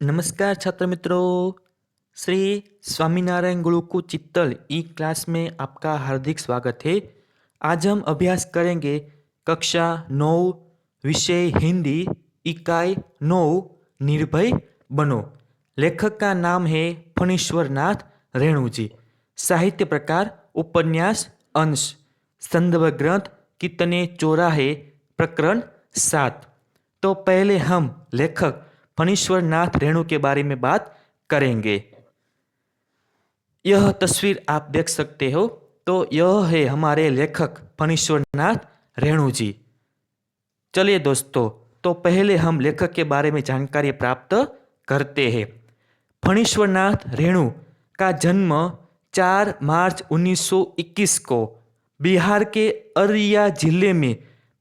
नमस्कार छात्र मित्रों। श्री स्वामीनारायण गुरुकुल चित्तल ई क्लास में आपका हार्दिक स्वागत है। आज हम अभ्यास करेंगे कक्षा 9 विषय हिंदी इकाई 9 निर्भय बनो। लेखक का नाम है फणीश्वर नाथ रेणु जी। साहित्य प्रकार उपन्यास अंश। संदर्भ ग्रंथ कितने चौराहे प्रकरण 7। तो पहले हम लेखक फणीश्वर नाथ रेणु के बारे में बात करेंगे। यह तस्वीर आप देख सकते हो, तो यह है हमारे लेखक फणीश्वर नाथ रेणु जी। चलिए दोस्तों, तो पहले हम लेखक के बारे में जानकारी प्राप्त करते हैं। फणीश्वर नाथ रेणु का जन्म 4 मार्च 1921 को बिहार के अररिया जिले में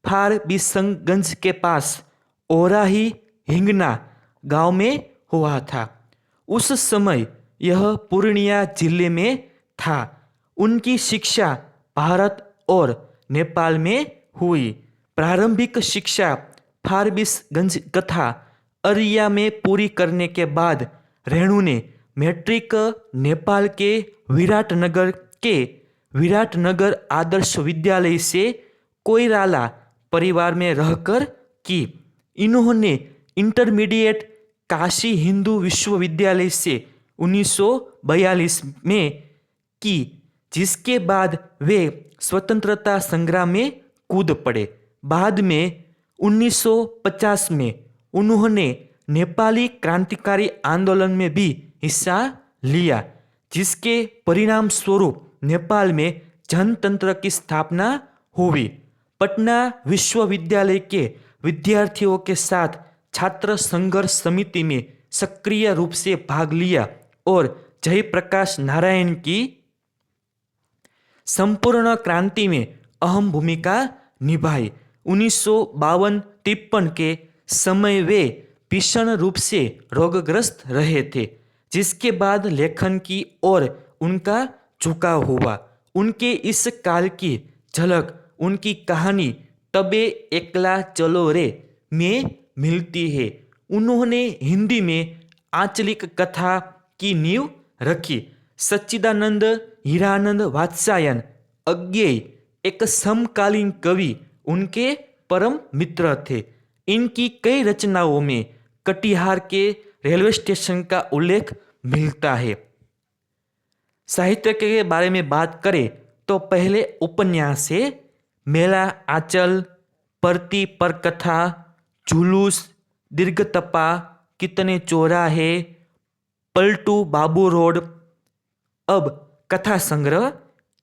फारबिसगंज के पास ओराही हिंगना गांव में हुआ था। उस समय यह पूर्णिया जिले में था। उनकी शिक्षा भारत और नेपाल में हुई। प्रारंभिक शिक्षा फारबिसगंज तथा अररिया में पूरी करने के बाद रेणु ने मैट्रिक नेपाल के विराटनगर आदर्श विद्यालय से कोइराला परिवार में रहकर की। इन्होंने इंटरमीडिएट काशी हिंदू विश्वविद्यालय से 1942 में की, जिसके बाद वे स्वतंत्रता संग्राम में कूद पड़े। बाद में 1950 में उन्होंने नेपाली क्रांतिकारी आंदोलन में भी हिस्सा लिया, जिसके परिणाम स्वरूप नेपाल में जनतंत्र की स्थापना हुई। पटना विश्वविद्यालय के विद्यार्थियों के साथ छात्र संघर्ष समिति में सक्रिय रूप से भाग लिया और जयप्रकाश नारायण की संपूर्ण क्रांति में अहम भूमिका निभाई। 1952-53 के समय वे भीषण रूप से रोगग्रस्त रहे थे, जिसके बाद लेखन की ओर उनका झुकाव हुआ। उनके इस काल की झलक उनकी कहानी तबे एकला चलो रे में मिलती है। उन्होंने हिंदी में आंचलिक कथा की नींव रखी। सच्चिदानंद हीरानंद वात्स्यायन अज्ञेय एक समकालीन कवि उनके परम मित्र थे। इनकी कई रचनाओं में कटिहार के रेलवे स्टेशन का उल्लेख मिलता है। साहित्य के बारे में बात करें तो पहले उपन्यास है मेला आंचल, परती पर कथा, जुलूस, दीर्घतपा, कितने चौराहे, पलटू बाबू रोड। अब कथा संग्रह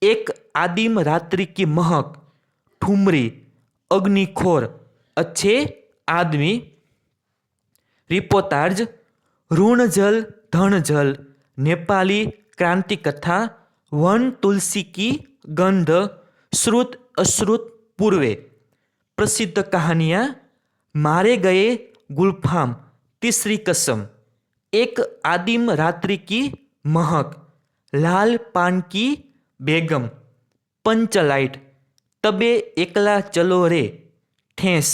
एक आदिम रात्रि की महक, ठुमरी, अग्निखोर, अच्छे आदमी, रिपोर्टाज, ऋण जल धन जल, नेपाली क्रांति कथा, वन तुलसी की गंध, श्रुत अश्रुत पूर्वे। प्रसिद्ध कहानियां मारे गए गुलफाम, तीसरी कसम, एक आदिम रात्रि की महक, लाल पान की बेगम, पंचलाइट, तबे एकला चलो रे, ठेस,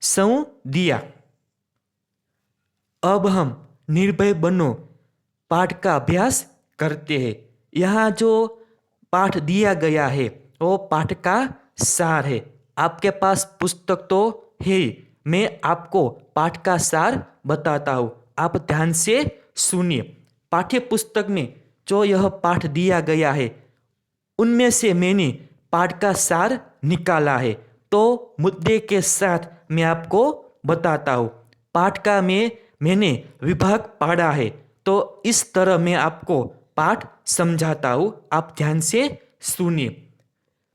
सौ दिया। अब हम निर्भय बनो पाठ का अभ्यास करते हैं। यहाँ जो पाठ दिया गया है वो पाठ का सार है। आपके पास पुस्तक तो है, मैं आपको पाठ का सार बताता हूँ, आप ध्यान से सुनिए। पाठ्य पुस्तक में जो यह पाठ दिया गया है उनमें से मैंने पाठ का सार निकाला है, तो मुद्दे के साथ मैं आपको बताता हूँ। पाठ का मैंने विभाग पढ़ा है, तो इस तरह मैं आपको पाठ समझाता हूँ, आप ध्यान से सुनिए।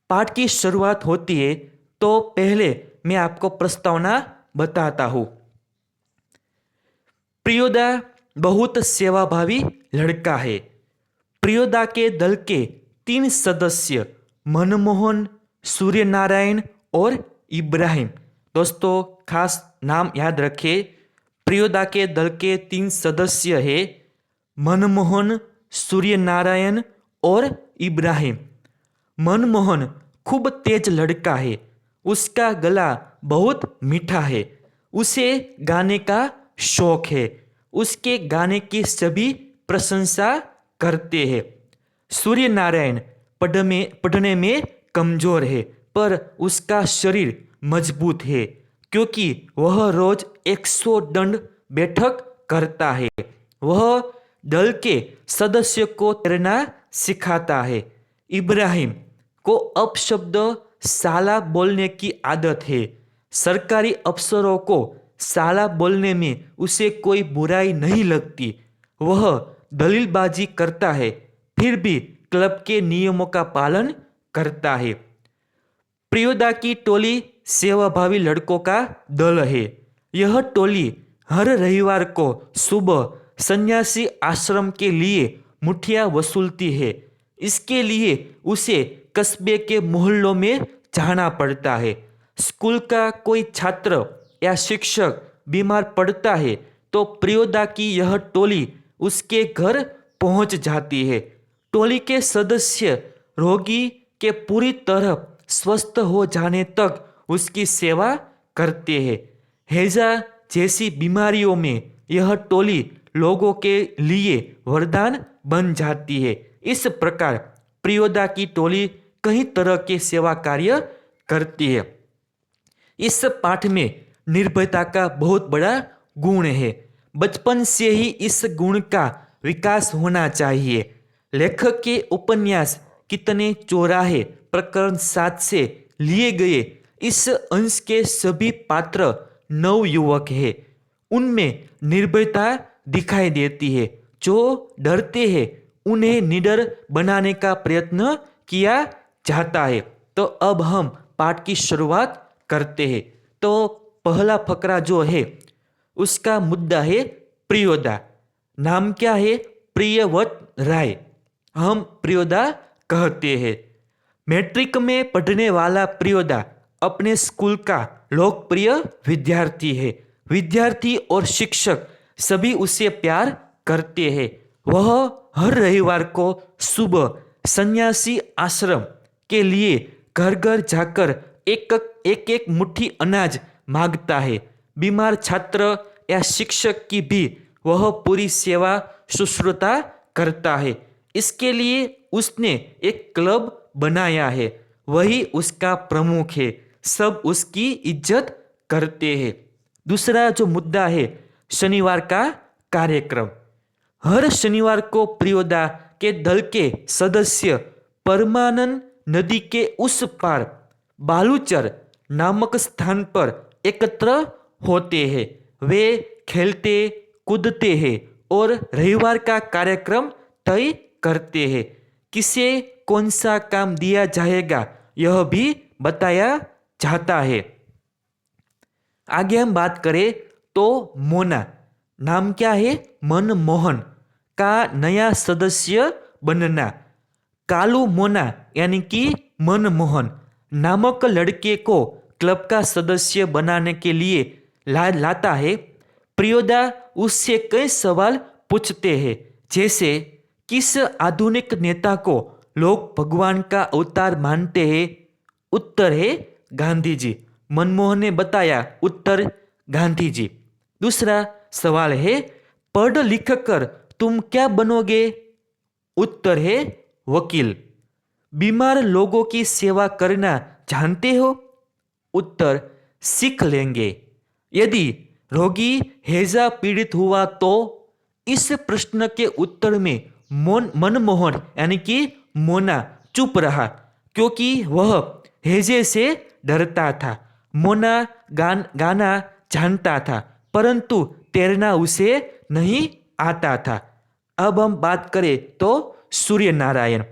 पाठ की शुरुआत होती है तो पहले मैं आपको प्रस्तावना बताता हूँ। प्रियोदा बहुत सेवाभावी लड़का है। प्रियोदा के दल के 3 सदस्य मनमोहन, सूर्यनारायण और इब्राहिम। दोस्तों खास नाम याद रखें, प्रियोदा के दल के 3 सदस्य है मनमोहन, सूर्यनारायण और इब्राहिम। मनमोहन खूब तेज लड़का है। उसका गला बहुत मीठा है। उसे गाने का शौक है। उसके गाने की सभी प्रशंसा करते हैं। सूर्य नारायण पढ़ने में कमजोर है, पर उसका शरीर मजबूत है, क्योंकि वह रोज 100 दंड बैठक करता है। वह दल के सदस्य को तैरना सिखाता है। इब्राहिम को अपशब्द साला बोलने की आदत है। सरकारी अफसरों को साला बोलने में उसे कोई बुराई नहीं लगती। वह दलीलबाजी करता है, फिर भी क्लब के नियमों का पालन करता है। प्रियोदा की टोली सेवाभावी लड़कों का दल है। यह टोली हर रविवार को सुबह सन्यासी आश्रम के लिए मुठिया वसूलती है। इसके लिए उसे कस्बे के मोहल्लों में जाना पड़ता है। स्कूल का कोई छात्र या शिक्षक बीमार पड़ता है तो प्रियोदा की यह टोली उसके घर पहुंच जाती है। टोली के सदस्य रोगी के पूरी तरह स्वस्थ हो जाने तक उसकी सेवा करते हैं। हैजा जैसी बीमारियों में यह टोली लोगों के लिए वरदान बन जाती है। इस प्रकार प्रियोदा की टोली कई तरह के सेवा कार्य करती है। इस पाठ में निर्भयता का बहुत बड़ा गुण है। बचपन से ही इस गुण का विकास होना चाहिए। लेखक के उपन्यास कितने चौराहे प्रकरण 7 से लिए गए इस अंश के सभी पात्र नवयुवक हैं। उनमें निर्भयता दिखाई देती है। जो डरते हैं उन्हें निडर बनाने का प्रयत्न किया जाता है। तो अब हम पाठ की शुरुआत करते हैं। तो पहला फकरा जो है उसका मुद्दा है प्रियोदा। नाम क्या है? प्रियवत राय। हम प्रियोदा कहते हैं। मैट्रिक में पढ़ने वाला प्रियोदा अपने स्कूल का लोकप्रिय विद्यार्थी है। विद्यार्थी और शिक्षक सभी उसे प्यार करते हैं। वह हर रविवार को सुबह सन्यासी आश्रम के लिए घर घर जाकर एक मुट्ठी अनाज मांगता है। बीमार छात्र या शिक्षक की भी वह पूरी सेवा शुश्रूषा करता है। इसके लिए उसने एक क्लब बनाया है। वही उसका प्रमुख है। सब उसकी इज्जत करते हैं। दूसरा जो मुद्दा है शनिवार का कार्यक्रम। हर शनिवार को प्रियोदा के दल के सदस्य परमानंद नदी के उस पार बालूचर नामक स्थान पर एकत्र होते हैं। वे खेलते कूदते हैं और रविवार का कार्यक्रम तय करते हैं। किसे कौन सा काम दिया जाएगा यह भी बताया जाता है। आगे हम बात करें तो मोना, नाम क्या है? मनमोहन का नया सदस्य बनना। कालू मोना यानी कि मनमोहन नामक लड़के को क्लब का सदस्य बनाने के लिए लाता है। प्रियोदा उससे कई सवाल पूछते हैं, जैसे किस आधुनिक नेता को लोग भगवान का अवतार मानते हैं? उत्तर है गांधी जी। मनमोहन ने बताया उत्तर गांधी जी। दूसरा सवाल है पढ़ लिख कर तुम क्या बनोगे? उत्तर है वकील। बीमार लोगों की सेवा करना जानते हो? उत्तर सीख लेंगे। यदि रोगी हैजा पीड़ित हुआ तो? इस प्रश्न के उत्तर में मनमोहन यानी कि मोना चुप रहा, क्योंकि वह हैजे से डरता था। मोना गाना जानता था, परंतु तैरना उसे नहीं आता था। अब हम बात करें तो सूर्य नारायण।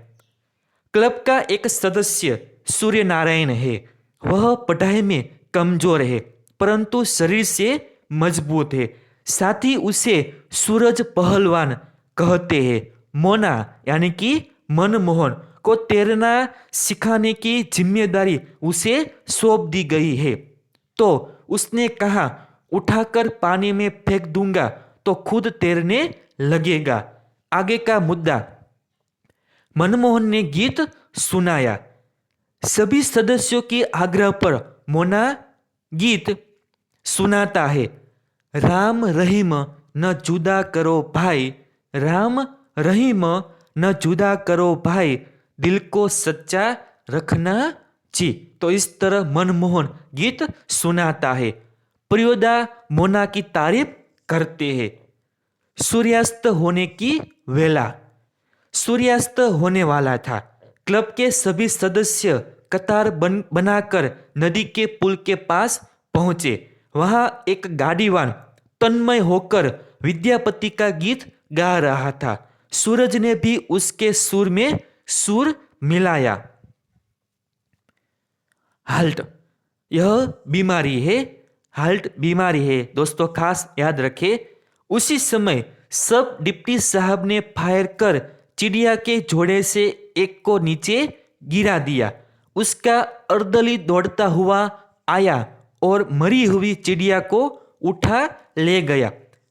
क्लब का एक सदस्य सूर्य नारायण है। वह पढ़ाई में कमजोर है, परंतु शरीर से मजबूत है। साथ ही उसे सूरज पहलवान कहते हैं। मोना यानी कि मनमोहन को तैरना सिखाने की जिम्मेदारी उसे सौंप दी गई है। तो उसने कहा उठाकर पानी में फेंक दूंगा तो खुद तैरने लगेगा। आगे का मुद्दा, मनमोहन ने गीत सुनाया। सभी सदस्यों के आग्रह पर मोना गीत सुनाता है। राम रहीम न जुदा करो भाई, राम रहीम न जुदा करो भाई, दिल को सच्चा रखना जी। तो इस तरह मनमोहन गीत सुनाता है। प्रियोदा मोना की तारीफ करते हैं। सूर्यास्त होने की वेला। सूर्यास्त होने वाला था। क्लब के सभी सदस्य कतार बनाकर नदी के पुल के पास पहुंचे। वहां एक गाड़ीवान तन्मय होकर विद्यापति का गीत गा रहा था। सूरज ने भी उसके सुर में सुर मिलाया। हाल्ट, यह बीमारी है। हाल्ट बीमारी है दोस्तों, खास याद रखें। उसी समय सब डिप्टी साहब ने फायर कर चिड़िया के जोड़े से एक को नीचे गिरा दिया। उसका अर्दली दौड़ता हुआ आया और मरी हुई चिड़िया को उठा ले गया।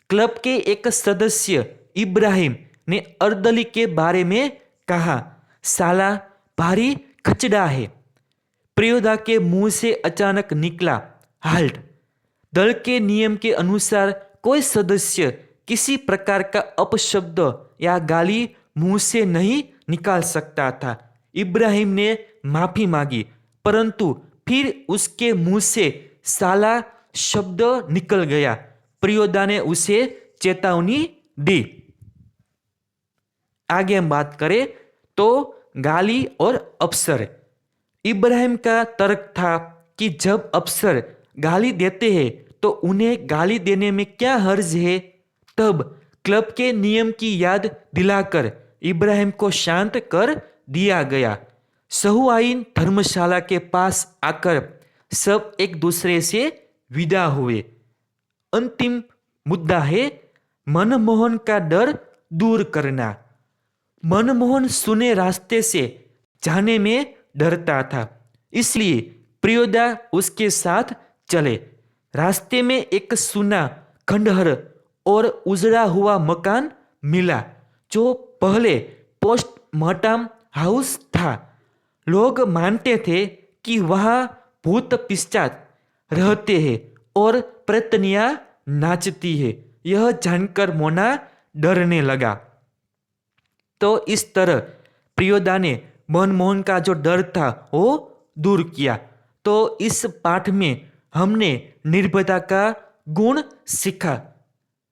क्लब के एक सदस्य इब्राहिम ने अर्दली के बारे में कहा, साला भारी खचड़ा है। प्रियोदा के मुंह से अचानक निकला, हाल्ट। दल के नियम के अनुसार कोई सदस्य किसी प्रकार का अपशब्द या गाली मुंह से नहीं निकाल सकता था। इब्राहिम ने माफी मांगी, परंतु फिर उसके मुंह से साला शब्द निकल गया। प्रियोदा ने उसे चेतावनी दी। आगे हम बात करें तो गाली और अफसर। इब्राहिम का तर्क था कि जब अफसर गाली देते हैं तो उन्हें गाली देने में क्या हर्ज है। तब क्लब के नियम की याद दिलाकर इब्राहिम को शांत कर दिया गया। सहुआइन धर्मशाला के पास आकर सब एक दूसरे से विदा हुए। अंतिम मुद्दा है मनमोहन का डर दूर करना। मनमोहन सुने रास्ते से जाने में डरता था, इसलिए प्रियोदा उसके साथ चले। रास्ते में एक सुना, खंडहर और उजड़ा हुआ मकान मिला, जो पहले पोस्टमार्टम हाउस था। लोग मानते थे कि वहाँ भूत पिशाच रहते हैं और प्रेतनियाँ नाचती है। यह जानकर मोना डरने लगा। तो इस तरह प्रियोदा ने मनमोहन का जो डर था वो दूर किया। तो इस पाठ में हमने निर्भयता का गुण सीखा,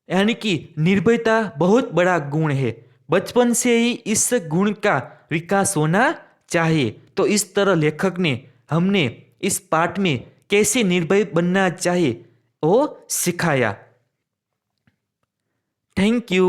यानी कि निर्भयता बहुत बड़ा गुण है। बचपन से ही इस गुण का विकास होना चाहिए। तो इस तरह लेखक ने हमने इस पाठ में कैसे निर्भय बनना चाहिए वो सिखाया। Thank you.